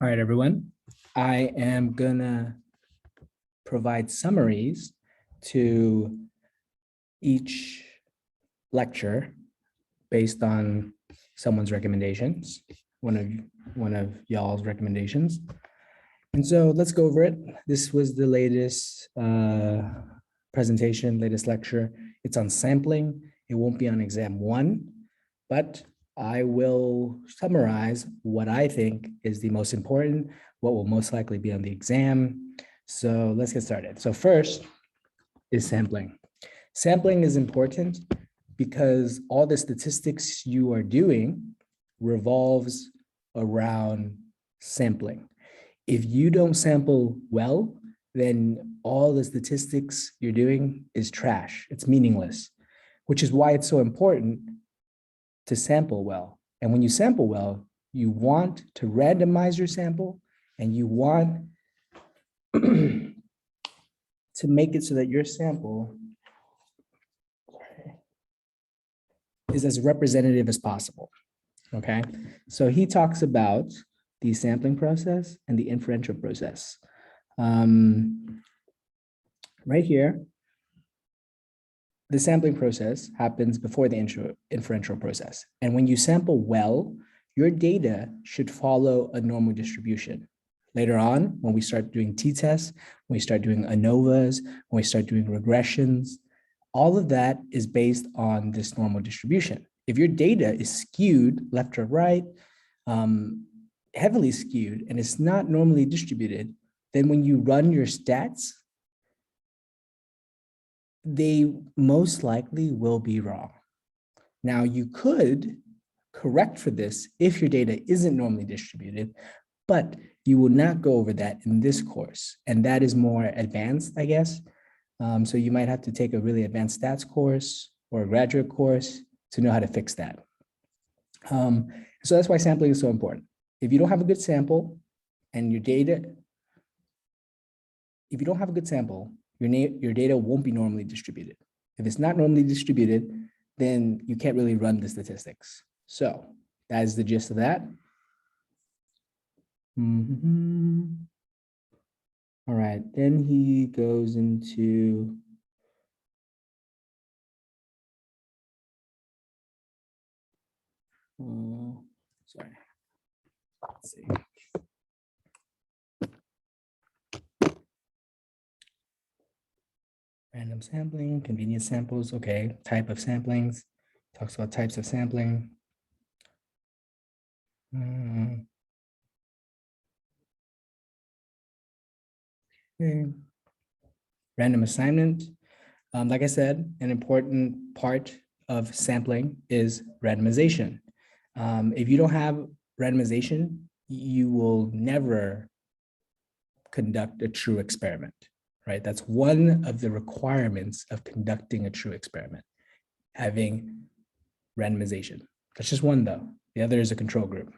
All right, everyone. I am gonna provide summaries to each lecture based on someone's recommendations, one of y'all's recommendations. And so let's go over it. This was the latest presentation, latest lecture. It's on sampling. It won't be on exam 1, but I will summarize what I think is the most important, what will most likely be on the exam. So let's get started. So first is sampling. Sampling is important because all the statistics you are doing revolves around sampling. If you don't sample well, then all the statistics you're doing is trash. It's meaningless, which is why it's so important to sample well. And when you sample well, you want to randomize your sample and you want to make it so that your sample is as representative as possible. Okay, so he talks about the sampling process and the inferential process. Right here, the sampling process happens before the inferential process. And when you sample well, your data should follow a normal distribution. Later on, when we start doing t-tests, when we start doing ANOVAs, when we start doing regressions, all of that is based on this normal distribution. If your data is skewed left or right, heavily skewed, and it's not normally distributed, then when you run your stats, they most likely will be wrong. Now, you could correct for this if your data isn't normally distributed, but you will not go over that in this course. And that is more advanced, I guess. So you might have to take a really advanced stats course or a graduate course to know how to fix that. So that's why sampling is so important. If you don't have a good sample and your data, if you don't have a good sample, your data won't be normally distributed. If it's not normally distributed, then you can't really run the statistics. So that is the gist of that. All right, then he goes into sorry. Let's see. Random sampling, convenience samples, okay. Type of samplings, talks about types of sampling. Okay. Random assignment. Like I said, an important part of sampling is randomization. If you don't have randomization, you will never conduct a true experiment, right? That's one of the requirements of conducting a true experiment, having randomization. That's just one though. The other is a control group.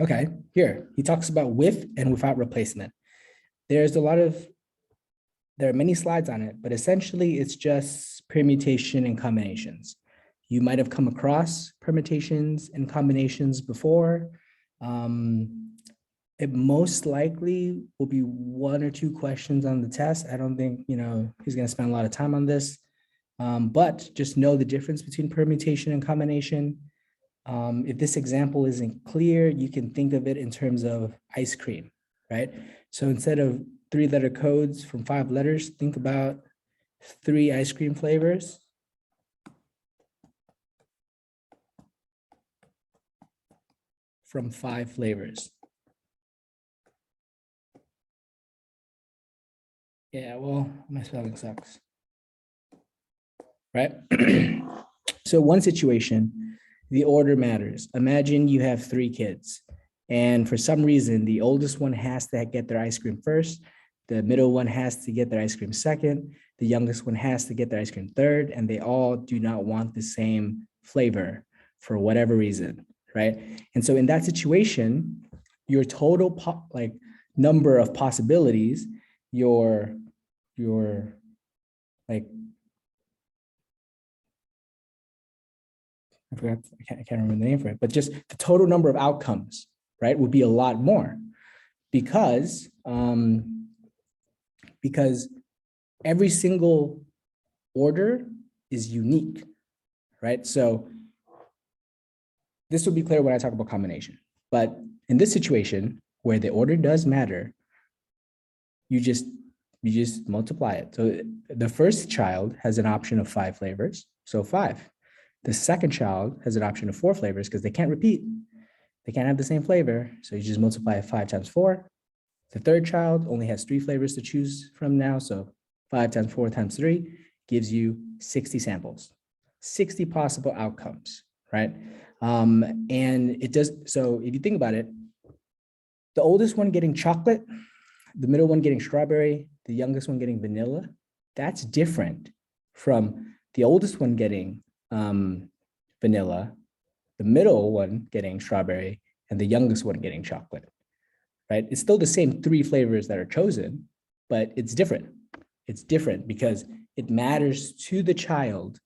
Okay, here, he talks about with and without replacement. There are many slides on it, but essentially it's just permutation and combinations. You might have come across permutations and combinations before. It most likely will be 1 or 2 questions on the test. I don't think, he's gonna spend a lot of time on this, but just know the difference between permutation and combination. If this example isn't clear, you can think of it in terms of ice cream, right? So instead of 3-letter codes from 5 letters, think about 3 ice cream flavors. From 5 flavors. Yeah, well, my spelling sucks. Right? So one situation, the order matters. Imagine you have 3 kids, and for some reason, the oldest one has to get their ice cream first, the middle one has to get their ice cream second, the youngest one has to get their ice cream third, and they all do not want the same flavor for whatever reason, right? And so in that situation, your total number of possibilities, your like I forgot, I can't remember the name for it, but just the total number of outcomes, right, would be a lot more because every single order is unique, right? So this will be clear when I talk about combination, but in this situation where the order does matter, you just multiply it. So the first child has an option of 5 flavors, so 5. The second child has an option of 4 flavors because they can't repeat. They can't have the same flavor. So you just multiply 5 times 4. The third child only has 3 flavors to choose from now. So 5 times 4 times 3 gives you 60 samples, 60 possible outcomes, right? And it does, so if you think about it, the oldest one getting chocolate, the middle one getting strawberry, the youngest one getting vanilla, that's different from the oldest one getting vanilla, the middle one getting strawberry, and the youngest one getting chocolate, right? It's still the same 3 flavors that are chosen, but it's different. It's different because it matters to the child,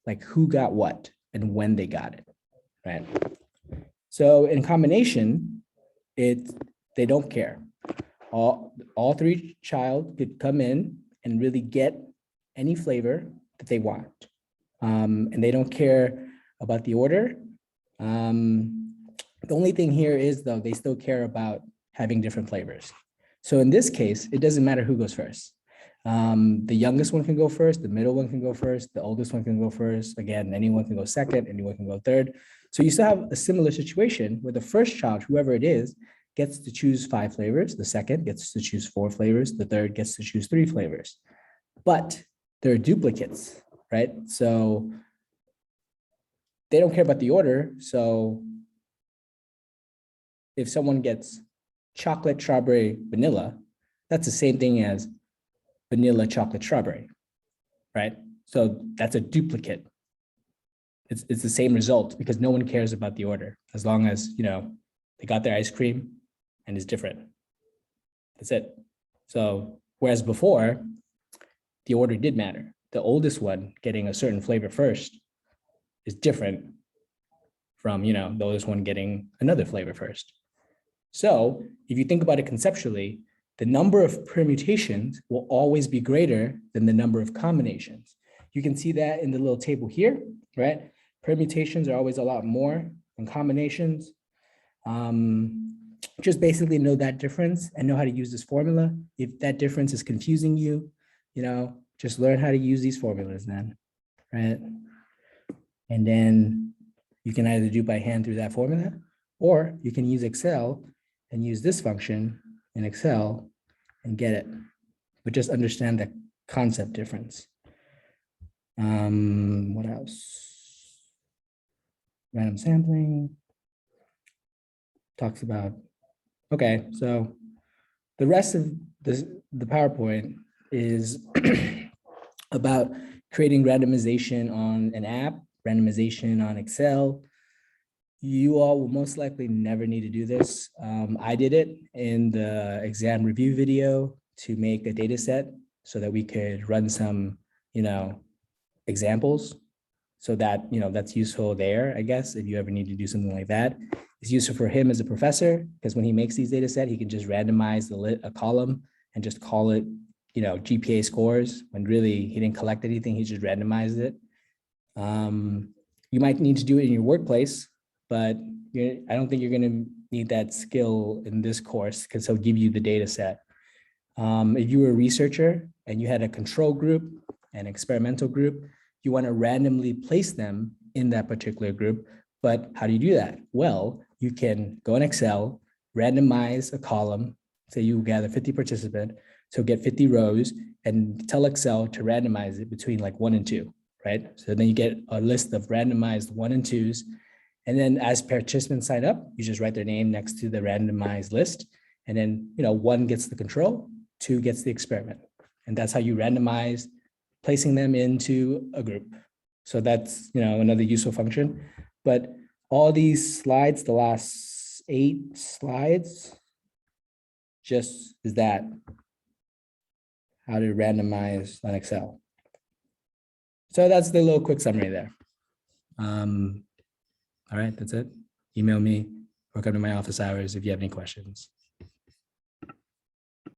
like who got what and when they got it, right? So in combination, they don't care. All 3 child could come in and really get any flavor that they want. And they don't care about the order. The only thing here is though, they still care about having different flavors. So in this case, it doesn't matter who goes first. The youngest one can go first, the middle one can go first, the oldest one can go first. Again, anyone can go second, anyone can go third. So you still have a similar situation where the first child, whoever it is, gets to choose 5 flavors, the second gets to choose 4 flavors, the third gets to choose 3 flavors. But there are duplicates, right? So they don't care about the order. So if someone gets chocolate, strawberry, vanilla, that's the same thing as vanilla, chocolate, strawberry, right? So that's a duplicate. It's the same result because no one cares about the order as long as, you know, they got their ice cream and it's different. That's it. So whereas before, the order did matter. The oldest one getting a certain flavor first is different from, you know, the oldest one getting another flavor first. So if you think about it conceptually, the number of permutations will always be greater than the number of combinations. You can see that in the little table here, right? Permutations are always a lot more than combinations. Just basically know that difference and know how to use this formula. If that difference is confusing you, you know, just learn how to use these formulas then, right? And then you can either do by hand through that formula, or you can use Excel and use this function in Excel and get it, but just understand the concept difference. What else? Random sampling talks about, okay, so the rest of the PowerPoint is about creating randomization on an app, randomization on Excel. You all will most likely never need to do this. I did it in the exam review video to make a data set so that we could run some, you know, examples. So that, you know, that's useful there, I guess, if you ever need to do something like that. It's useful for him as a professor because when he makes these data set, he can just randomize a column and just call it, you know, GPA scores when really he didn't collect anything, he just randomized it. You might need to do it in your workplace, but I don't think you're going to need that skill in this course because he'll give you the data set. If you were a researcher and you had a control group, an experimental group, you want to randomly place them in that particular group. But how do you do that? Well, you can go in Excel, randomize a column, say you gather 50 participants, so get 50 rows and tell Excel to randomize it between like 1 and 2, right? So then you get a list of randomized 1 and 2s. And then as participants sign up, you just write their name next to the randomized list. And then, you know, 1 gets the control, 2 gets the experiment. And that's how you randomize placing them into a group. So that's, you know, another useful function. But all these slides, the last 8 slides, just is that, how to randomize on Excel. So that's the little quick summary there. All right, that's it. Email me or come to my office hours if you have any questions.